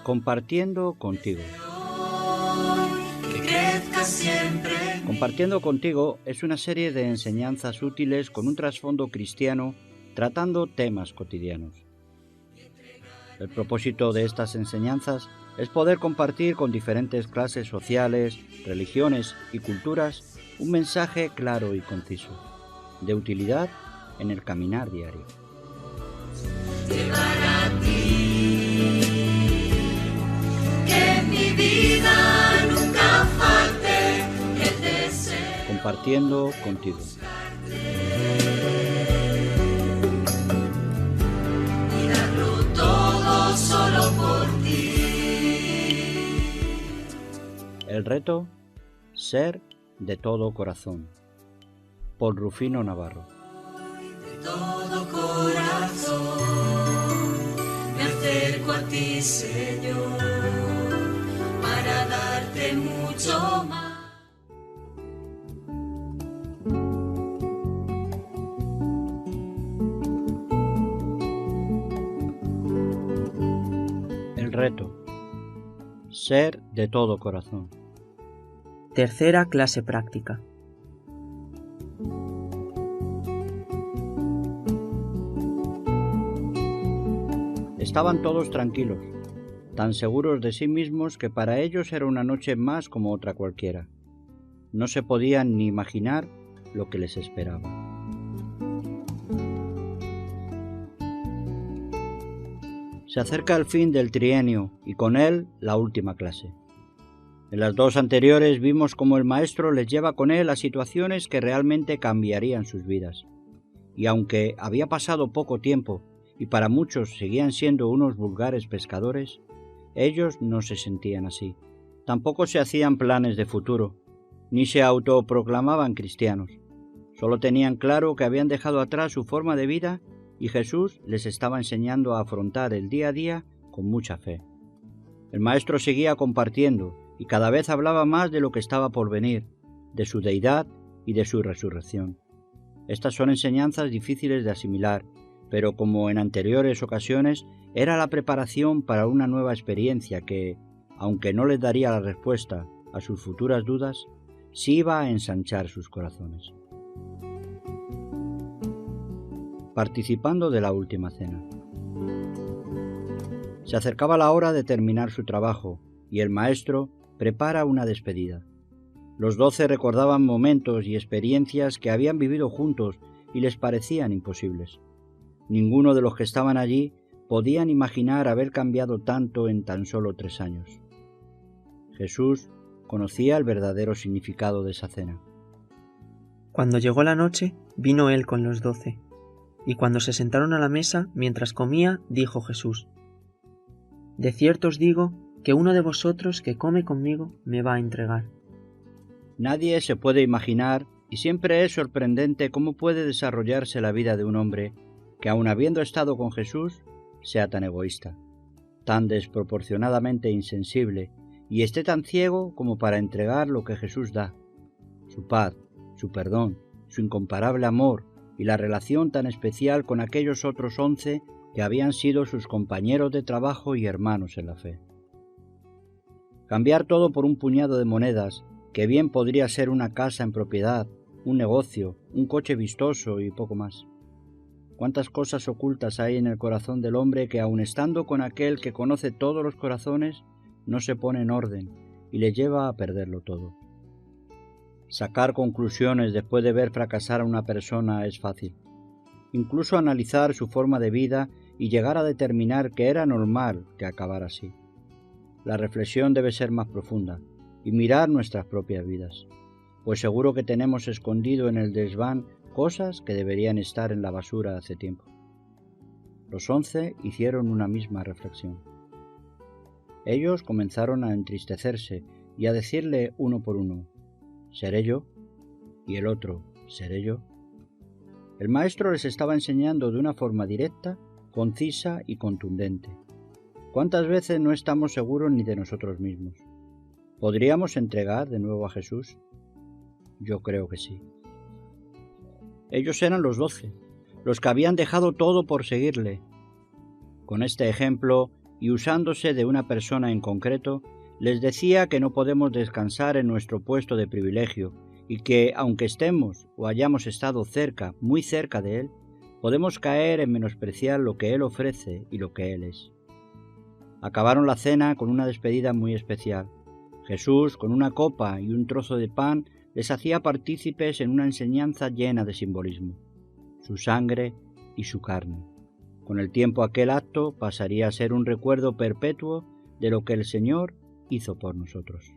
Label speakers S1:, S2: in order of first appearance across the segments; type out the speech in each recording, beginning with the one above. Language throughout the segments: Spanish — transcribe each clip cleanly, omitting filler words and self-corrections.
S1: Compartiendo contigo.
S2: Que crezca siempre.
S1: Compartiendo contigo es una serie de enseñanzas útiles con un trasfondo cristiano tratando temas cotidianos. El propósito de estas enseñanzas es poder compartir con diferentes clases sociales, religiones y culturas un mensaje claro y conciso, de utilidad en el caminar diario.
S2: Para ti, que en mi vida nunca falte el deseo.
S1: Compartiendo contigo.
S2: Y darlo todo solo por ti.
S1: El reto, ser de todo corazón. Por Rufino Navarro.
S2: De todo corazón me acerco a ti, Señor, para darte mucho más.
S1: El reto, ser de todo corazón.
S3: Tercera clase práctica.
S1: Estaban todos tranquilos, tan seguros de sí mismos que para ellos era una noche más como otra cualquiera. No se podían ni imaginar lo que les esperaba. Se acerca el fin del trienio y con él la última clase. En las dos anteriores vimos cómo el maestro les lleva con él a situaciones que realmente cambiarían sus vidas. Y aunque había pasado poco tiempo y para muchos seguían siendo unos vulgares pescadores, ellos no se sentían así. Tampoco se hacían planes de futuro, ni se autoproclamaban cristianos. Solo tenían claro que habían dejado atrás su forma de vida y Jesús les estaba enseñando a afrontar el día a día con mucha fe. El maestro seguía compartiendo y cada vez hablaba más de lo que estaba por venir, de su deidad y de su resurrección. Estas son enseñanzas difíciles de asimilar, pero como en anteriores ocasiones, era la preparación para una nueva experiencia que, aunque no les daría la respuesta a sus futuras dudas, sí iba a ensanchar sus corazones. Participando de la última cena. Se acercaba la hora de terminar su trabajo y el maestro prepara una despedida. Los 12 recordaban momentos y experiencias que habían vivido juntos y les parecían imposibles. Ninguno de los que estaban allí podían imaginar haber cambiado tanto en tan solo 3 años. Jesús conocía el verdadero significado de esa cena.
S3: Cuando llegó la noche, vino él con los 12, y cuando se sentaron a la mesa, mientras comía, dijo Jesús: De cierto os digo que uno de vosotros que come conmigo me va a entregar.
S1: Nadie se puede imaginar, y siempre es sorprendente cómo puede desarrollarse la vida de un hombre que, aun habiendo estado con Jesús, sea tan egoísta, tan desproporcionadamente insensible, y esté tan ciego como para entregar lo que Jesús da, su paz, su perdón, su incomparable amor y la relación tan especial con aquellos otros 11 que habían sido sus compañeros de trabajo y hermanos en la fe. Cambiar todo por un puñado de monedas, que bien podría ser una casa en propiedad, un negocio, un coche vistoso y poco más. Cuántas cosas ocultas hay en el corazón del hombre que, aun estando con aquel que conoce todos los corazones, no se pone en orden y le lleva a perderlo todo. Sacar conclusiones después de ver fracasar a una persona es fácil. Incluso analizar su forma de vida y llegar a determinar que era normal que acabara así. La reflexión debe ser más profunda y mirar nuestras propias vidas, pues seguro que tenemos escondido en el desván cosas que deberían estar en la basura hace tiempo. Los 11 hicieron una misma reflexión. Ellos comenzaron a entristecerse y a decirle uno por uno: ¿seré yo? Y el otro: ¿seré yo? El maestro les estaba enseñando de una forma directa, concisa y contundente. ¿Cuántas veces no estamos seguros ni de nosotros mismos? ¿Podríamos entregar de nuevo a Jesús? Yo creo que sí. Ellos eran los 12, los que habían dejado todo por seguirle. Con este ejemplo, y usándose de una persona en concreto, les decía que no podemos descansar en nuestro puesto de privilegio y que, aunque estemos o hayamos estado cerca, muy cerca de Él, podemos caer en menospreciar lo que Él ofrece y lo que Él es. Acabaron la cena con una despedida muy especial. Jesús, con una copa y un trozo de pan, les hacía partícipes en una enseñanza llena de simbolismo, su sangre y su carne. Con el tiempo aquel acto pasaría a ser un recuerdo perpetuo de lo que el Señor hizo por nosotros.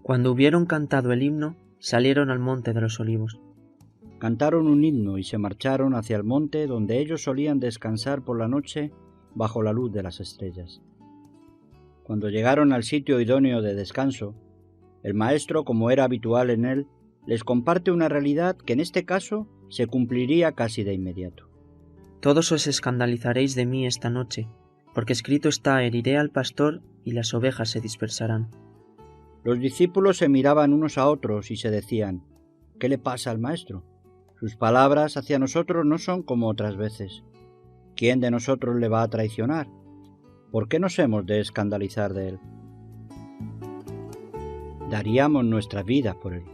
S3: Cuando hubieron cantado el himno, salieron al monte de los olivos.
S1: Cantaron un himno y se marcharon hacia el monte donde ellos solían descansar por la noche bajo la luz de las estrellas. Cuando llegaron al sitio idóneo de descanso, el maestro, como era habitual en él, les comparte una realidad que en este caso se cumpliría casi de inmediato.
S3: Todos os escandalizaréis de mí esta noche, porque escrito está: heriré al pastor y las ovejas se dispersarán.
S1: Los discípulos se miraban unos a otros y se decían: ¿qué le pasa al maestro? Sus palabras hacia nosotros no son como otras veces. ¿Quién de nosotros le va a traicionar? ¿Por qué nos hemos de escandalizar de él? Daríamos nuestras vidas por él.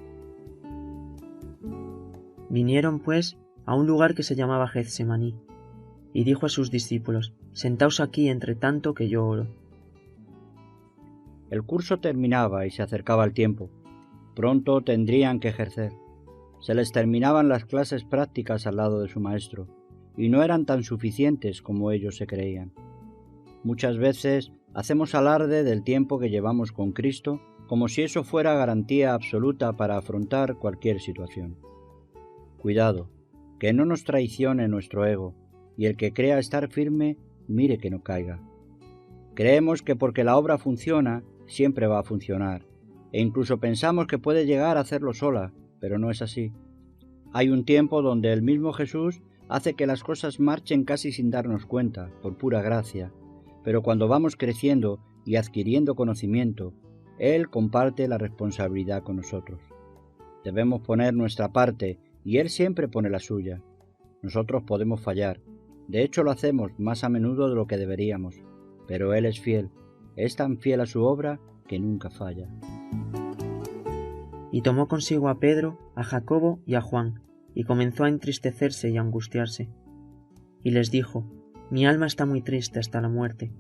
S3: Vinieron, pues, a un lugar que se llamaba Getsemaní, y dijo a sus discípulos: sentaos aquí entre tanto que yo oro.
S1: El curso terminaba y se acercaba el tiempo. Pronto tendrían que ejercer. Se les terminaban las clases prácticas al lado de su maestro, y no eran tan suficientes como ellos se creían. Muchas veces hacemos alarde del tiempo que llevamos con Cristo, como si eso fuera garantía absoluta para afrontar cualquier situación. Cuidado, que no nos traicione nuestro ego, y el que crea estar firme, mire que no caiga. Creemos que porque la obra funciona, siempre va a funcionar, e incluso pensamos que puede llegar a hacerlo sola, pero no es así. Hay un tiempo donde el mismo Jesús hace que las cosas marchen casi sin darnos cuenta, por pura gracia, pero cuando vamos creciendo y adquiriendo conocimiento, Él comparte la responsabilidad con nosotros. Debemos poner nuestra parte y Él siempre pone la suya. Nosotros podemos fallar, de hecho lo hacemos más a menudo de lo que deberíamos, pero Él es fiel, es tan fiel a su obra que nunca falla.
S3: Y tomó consigo a Pedro, a Jacobo y a Juan, y comenzó a entristecerse y a angustiarse. Y les dijo: mi alma está muy triste hasta la muerte,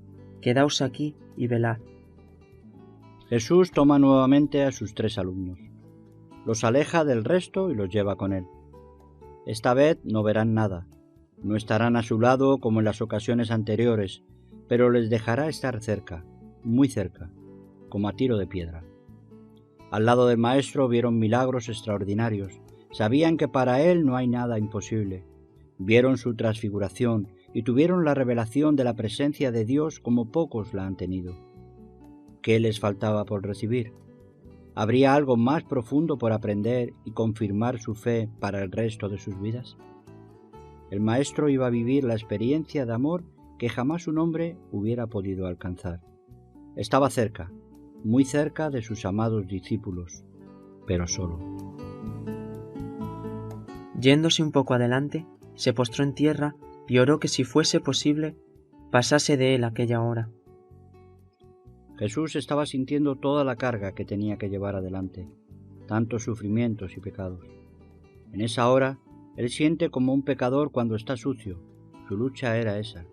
S3: quedaos aquí y velad.
S1: Jesús toma nuevamente a sus 3 alumnos, los aleja del resto y los lleva con él. Esta vez no verán nada, no estarán a su lado como en las ocasiones anteriores, pero les dejará estar cerca, muy cerca, como a tiro de piedra. Al lado del Maestro vieron milagros extraordinarios, sabían que para él no hay nada imposible, vieron su transfiguración y tuvieron la revelación de la presencia de Dios como pocos la han tenido. ¿Qué les faltaba por recibir? ¿Habría algo más profundo por aprender y confirmar su fe para el resto de sus vidas? El Maestro iba a vivir la experiencia de amor que jamás un hombre hubiera podido alcanzar. Estaba cerca, muy cerca de sus amados discípulos, pero solo.
S3: Yéndose un poco adelante, se postró en tierra y oró que si fuese posible, pasase de él aquella hora.
S1: Jesús estaba sintiendo toda la carga que tenía que llevar adelante, tantos sufrimientos y pecados. En esa hora, él siente como un pecador cuando está sucio. Su lucha era esa.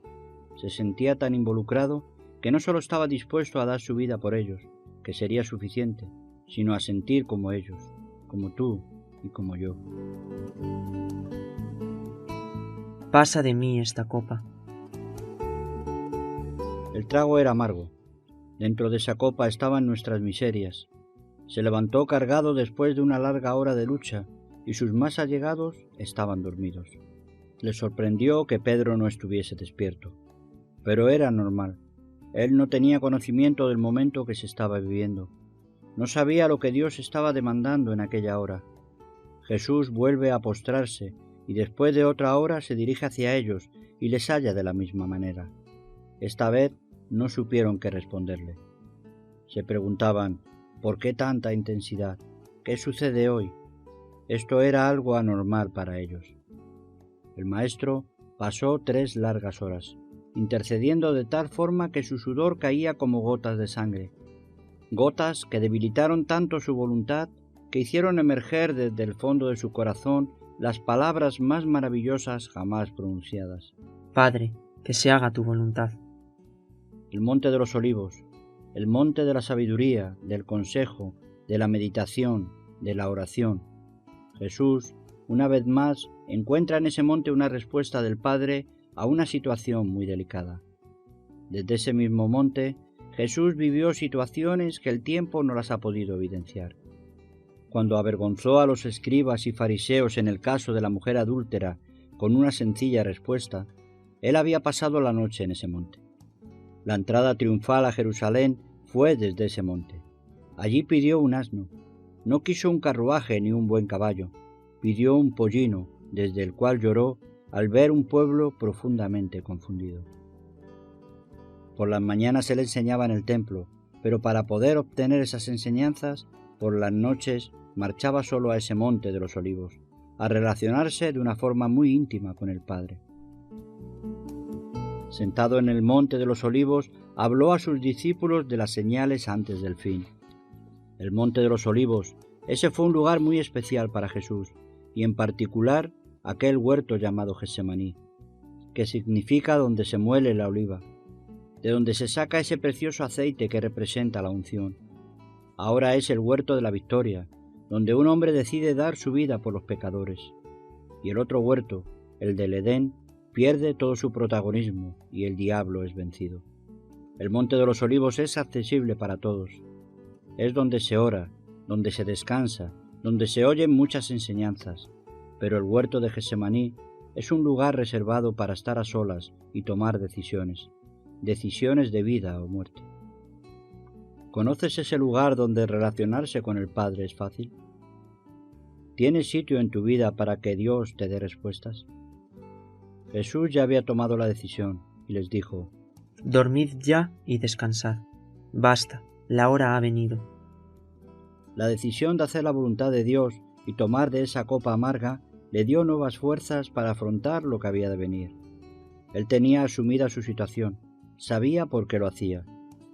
S1: Se sentía tan involucrado que no solo estaba dispuesto a dar su vida por ellos, que sería suficiente, sino a sentir como ellos, como tú y como yo.
S3: Pasa de mí esta copa.
S1: El trago era amargo. Dentro de esa copa estaban nuestras miserias. Se levantó cargado después de una larga hora de lucha y sus más allegados estaban dormidos. Le sorprendió que Pedro no estuviese despierto, pero era normal. Él no tenía conocimiento del momento que se estaba viviendo. No sabía lo que Dios estaba demandando en aquella hora. Jesús vuelve a postrarse y después de otra hora se dirige hacia ellos y les halla de la misma manera. Esta vez no supieron qué responderle. Se preguntaban: ¿por qué tanta intensidad? ¿Qué sucede hoy? Esto era algo anormal para ellos. El Maestro pasó 3 largas horas, intercediendo de tal forma que su sudor caía como gotas de sangre, gotas que debilitaron tanto su voluntad que hicieron emerger desde el fondo de su corazón las palabras más maravillosas jamás pronunciadas.
S3: Padre, que se haga tu voluntad.
S1: El monte de los olivos, el monte de la sabiduría, del consejo, de la meditación, de la oración. Jesús, una vez más, encuentra en ese monte una respuesta del Padre a una situación muy delicada. Desde ese mismo monte, Jesús vivió situaciones que el tiempo no las ha podido evidenciar. Cuando avergonzó a los escribas y fariseos en el caso de la mujer adúltera con una sencilla respuesta, él había pasado la noche en ese monte. La entrada triunfal a Jerusalén fue desde ese monte. Allí pidió un asno. No quiso un carruaje ni un buen caballo. Pidió un pollino, desde el cual lloró al ver un pueblo profundamente confundido. Por las mañanas él enseñaba en el templo, pero para poder obtener esas enseñanzas, por las noches marchaba solo a ese monte de los olivos, a relacionarse de una forma muy íntima con el Padre. Sentado en el monte de los olivos, habló a sus discípulos de las señales antes del fin. El monte de los olivos, ese fue un lugar muy especial para Jesús, y en particular aquel huerto llamado Getsemaní, que significa donde se muele la oliva, de donde se saca ese precioso aceite que representa la unción. Ahora es el huerto de la victoria, donde un hombre decide dar su vida por los pecadores. Y el otro huerto, el del Edén, pierde todo su protagonismo y el diablo es vencido. El monte de los olivos es accesible para todos. Es donde se ora, donde se descansa, donde se oyen muchas enseñanzas, pero el huerto de Getsemaní es un lugar reservado para estar a solas y tomar decisiones de vida o muerte. ¿Conoces ese lugar donde relacionarse con el Padre es fácil? ¿Tienes sitio en tu vida para que Dios te dé respuestas? Jesús ya había tomado la decisión y les dijo:
S3: Dormid ya y descansad. Basta, la hora ha venido.
S1: La decisión de hacer la voluntad de Dios y tomar de esa copa amarga le dio nuevas fuerzas para afrontar lo que había de venir. Él tenía asumida su situación, sabía por qué lo hacía.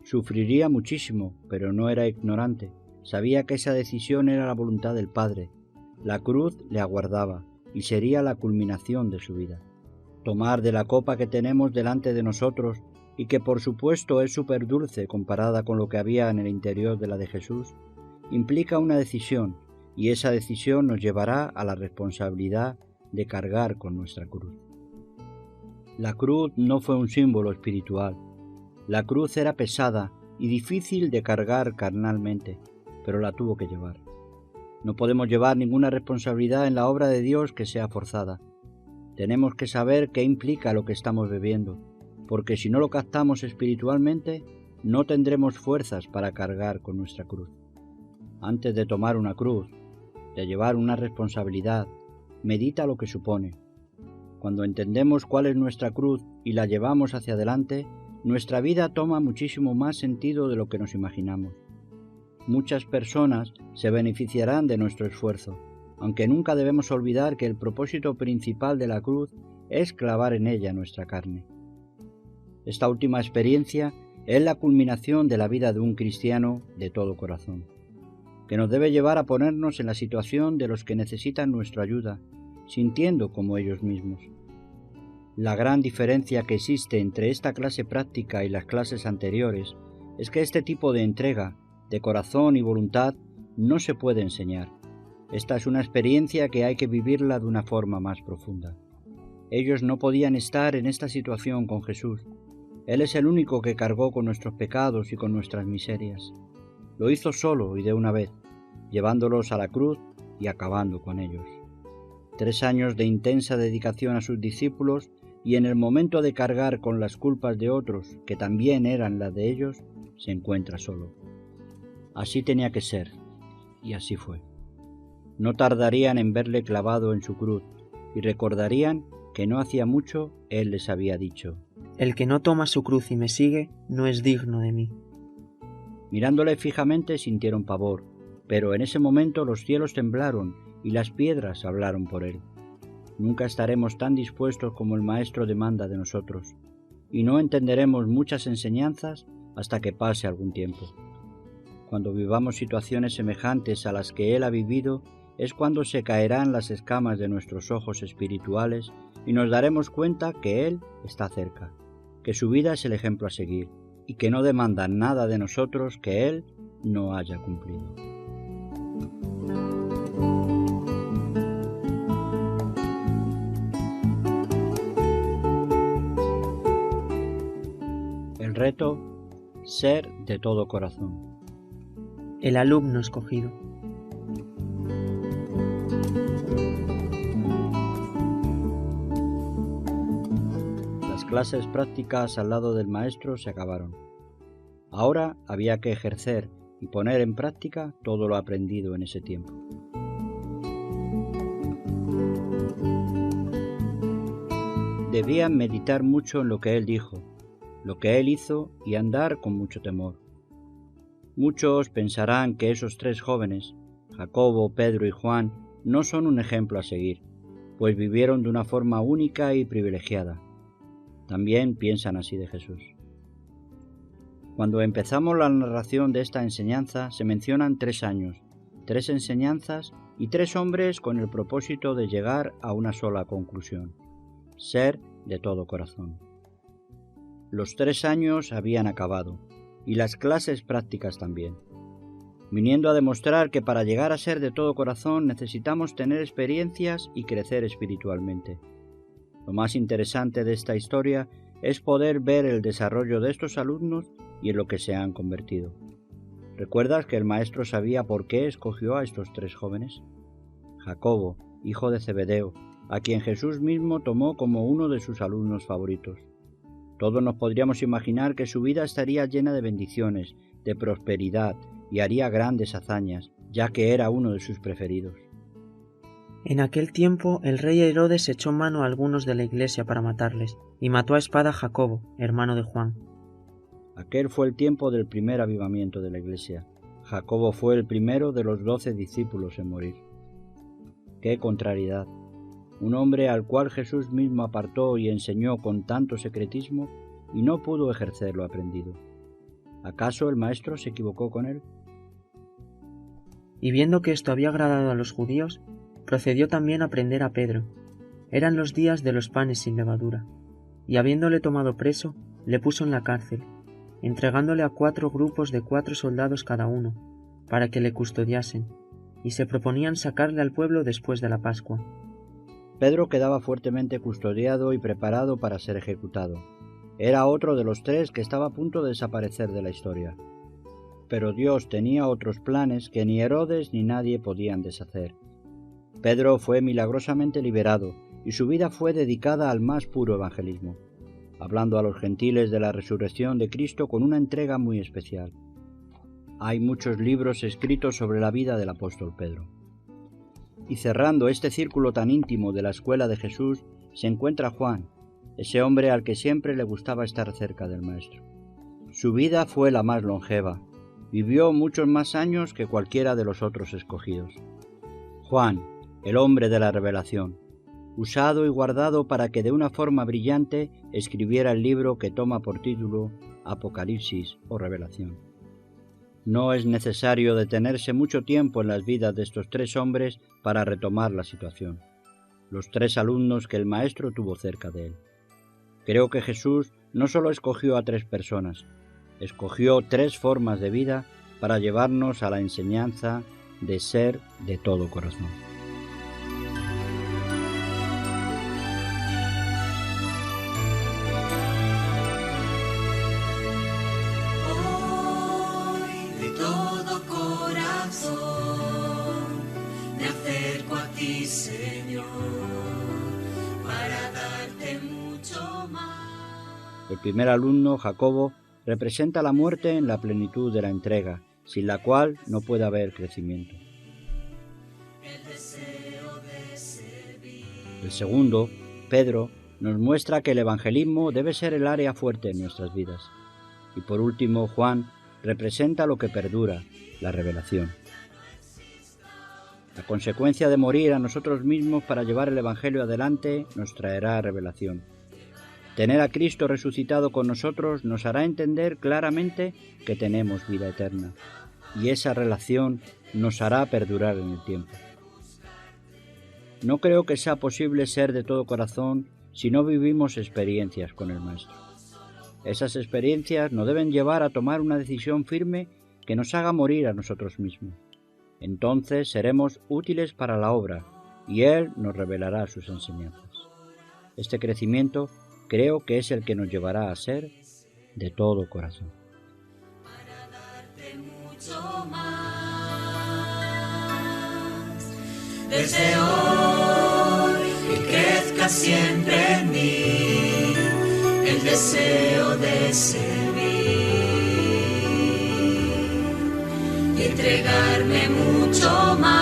S1: Sufriría muchísimo, pero no era ignorante. Sabía que esa decisión era la voluntad del Padre. La cruz le aguardaba y sería la culminación de su vida. Tomar de la copa que tenemos delante de nosotros y que por supuesto es súper dulce comparada con lo que había en el interior de la de Jesús, implica una decisión, y esa decisión nos llevará a la responsabilidad de cargar con nuestra cruz. La cruz no fue un símbolo espiritual. La cruz era pesada y difícil de cargar carnalmente, pero la tuvo que llevar. No podemos llevar ninguna responsabilidad en la obra de Dios que sea forzada. Tenemos que saber qué implica lo que estamos bebiendo, porque si no lo captamos espiritualmente, no tendremos fuerzas para cargar con nuestra cruz. Antes de tomar una cruz, de llevar una responsabilidad, medita lo que supone. Cuando entendemos cuál es nuestra cruz y la llevamos hacia adelante, nuestra vida toma muchísimo más sentido de lo que nos imaginamos. Muchas personas se beneficiarán de nuestro esfuerzo, aunque nunca debemos olvidar que el propósito principal de la cruz es clavar en ella nuestra carne. Esta última experiencia es la culminación de la vida de un cristiano de todo corazón, que nos debe llevar a ponernos en la situación de los que necesitan nuestra ayuda, sintiendo como ellos mismos. La gran diferencia que existe entre esta clase práctica y las clases anteriores es que este tipo de entrega, de corazón y voluntad, no se puede enseñar. Esta es una experiencia que hay que vivirla de una forma más profunda. Ellos no podían estar en esta situación con Jesús. Él es el único que cargó con nuestros pecados y con nuestras miserias. Lo hizo solo y de una vez, llevándolos a la cruz y acabando con ellos. 3 años de intensa dedicación a sus discípulos y en el momento de cargar con las culpas de otros, que también eran las de ellos, se encuentra solo. Así tenía que ser, y así fue. No tardarían en verle clavado en su cruz, y recordarían que no hacía mucho él les había dicho:
S3: El que no toma su cruz y me sigue, no es digno de mí.
S1: Mirándole fijamente sintieron pavor, pero en ese momento los cielos temblaron y las piedras hablaron por él. Nunca estaremos tan dispuestos como el Maestro demanda de nosotros. y no entenderemos muchas enseñanzas hasta que pase algún tiempo. Cuando vivamos situaciones semejantes a las que Él ha vivido, es cuando se caerán las escamas de nuestros ojos espirituales y nos daremos cuenta que Él está cerca, que su vida es el ejemplo a seguir y que no demanda nada de nosotros que Él no haya cumplido. El reto: ser de todo corazón.
S3: El alumno escogido.
S1: Las clases prácticas al lado del maestro se acabaron. Ahora había que ejercer y poner en práctica todo lo aprendido en ese tiempo. Debían meditar mucho en lo que él dijo, lo que él hizo y andar con mucho temor. Muchos pensarán que esos tres jóvenes, Jacobo, Pedro y Juan, no son un ejemplo a seguir, pues vivieron de una forma única y privilegiada. También piensan así de Jesús. Cuando empezamos la narración de esta enseñanza se mencionan 3 años, 3 enseñanzas y 3 hombres con el propósito de llegar a una sola conclusión: ser de todo corazón. Los 3 años habían acabado, y las clases prácticas también, viniendo a demostrar que para llegar a ser de todo corazón necesitamos tener experiencias y crecer espiritualmente. Lo más interesante de esta historia es poder ver el desarrollo de estos alumnos y en lo que se han convertido. ¿Recuerdas que el maestro sabía por qué escogió a estos 3 jóvenes? Jacobo, hijo de Zebedeo, a quien Jesús mismo tomó como uno de sus alumnos favoritos. Todos nos podríamos imaginar que su vida estaría llena de bendiciones, de prosperidad y haría grandes hazañas, ya que era uno de sus preferidos.
S3: En aquel tiempo el rey Herodes echó mano a algunos de la iglesia para matarles, y mató a espada a Jacobo, hermano de Juan.
S1: Aquel fue el tiempo del primer avivamiento de la iglesia. Jacobo fue el primero de los 12 discípulos en morir. ¡Qué contrariedad! Un hombre al cual Jesús mismo apartó y enseñó con tanto secretismo y no pudo ejercer lo aprendido. ¿Acaso el maestro se equivocó con él?
S3: Y viendo que esto había agradado a los judíos, procedió también a prender a Pedro. Eran los días de los panes sin levadura, y habiéndole tomado preso, le puso en la cárcel, entregándole a 4 grupos de 4 soldados cada uno, para que le custodiasen, y se proponían sacarle al pueblo después de la Pascua.
S1: Pedro quedaba fuertemente custodiado y preparado para ser ejecutado. Era otro de los 3 que estaba a punto de desaparecer de la historia. Pero Dios tenía otros planes que ni Herodes ni nadie podían deshacer. Pedro fue milagrosamente liberado y su vida fue dedicada al más puro evangelismo, hablando a los gentiles de la resurrección de Cristo con una entrega muy especial. Hay muchos libros escritos sobre la vida del apóstol Pedro. Y cerrando este círculo tan íntimo de la escuela de Jesús, se encuentra Juan, ese hombre al que siempre le gustaba estar cerca del Maestro. Su vida fue la más longeva, vivió muchos más años que cualquiera de los otros escogidos. Juan, el hombre de la revelación, usado y guardado para que de una forma brillante escribiera el libro que toma por título Apocalipsis o Revelación. No es necesario detenerse mucho tiempo en las vidas de estos 3 hombres para retomar la situación, los 3 alumnos que el Maestro tuvo cerca de él. Creo que Jesús no solo escogió a 3 personas, escogió 3 formas de vida para llevarnos a la enseñanza de ser de todo corazón. El primer alumno, Jacobo, representa la muerte en la plenitud de la entrega, sin la cual no puede haber crecimiento. El segundo, Pedro, nos muestra que el evangelismo debe ser el área fuerte en nuestras vidas. Y por último, Juan representa lo que perdura, la revelación. La consecuencia de morir a nosotros mismos para llevar el evangelio adelante nos traerá revelación. Tener a Cristo resucitado con nosotros nos hará entender claramente que tenemos vida eterna, y esa relación nos hará perdurar en el tiempo. No creo que sea posible ser de todo corazón si no vivimos experiencias con el Maestro. Esas experiencias nos deben llevar a tomar una decisión firme que nos haga morir a nosotros mismos. Entonces seremos útiles para la obra y Él nos revelará sus enseñanzas. Este crecimiento creo que es el que nos llevará a ser de todo corazón.
S2: Para darte mucho más. Desde hoy que crezca siempre en mí el deseo de servir y entregarme mucho más,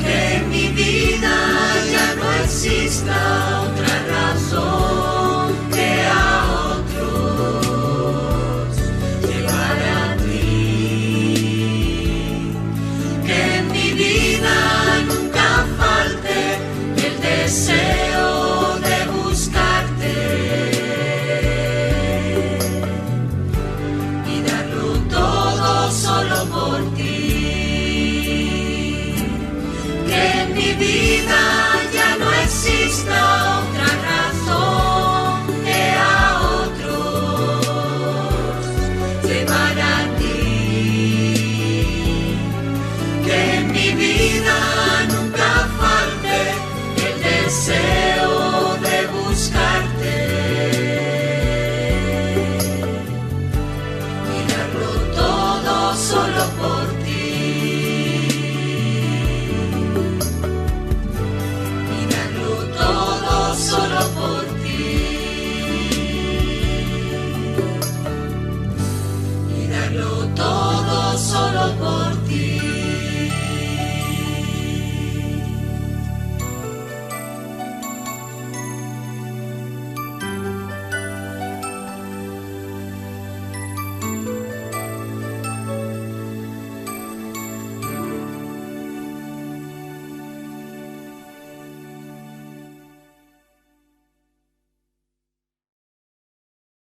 S2: que en mi vida ya no exista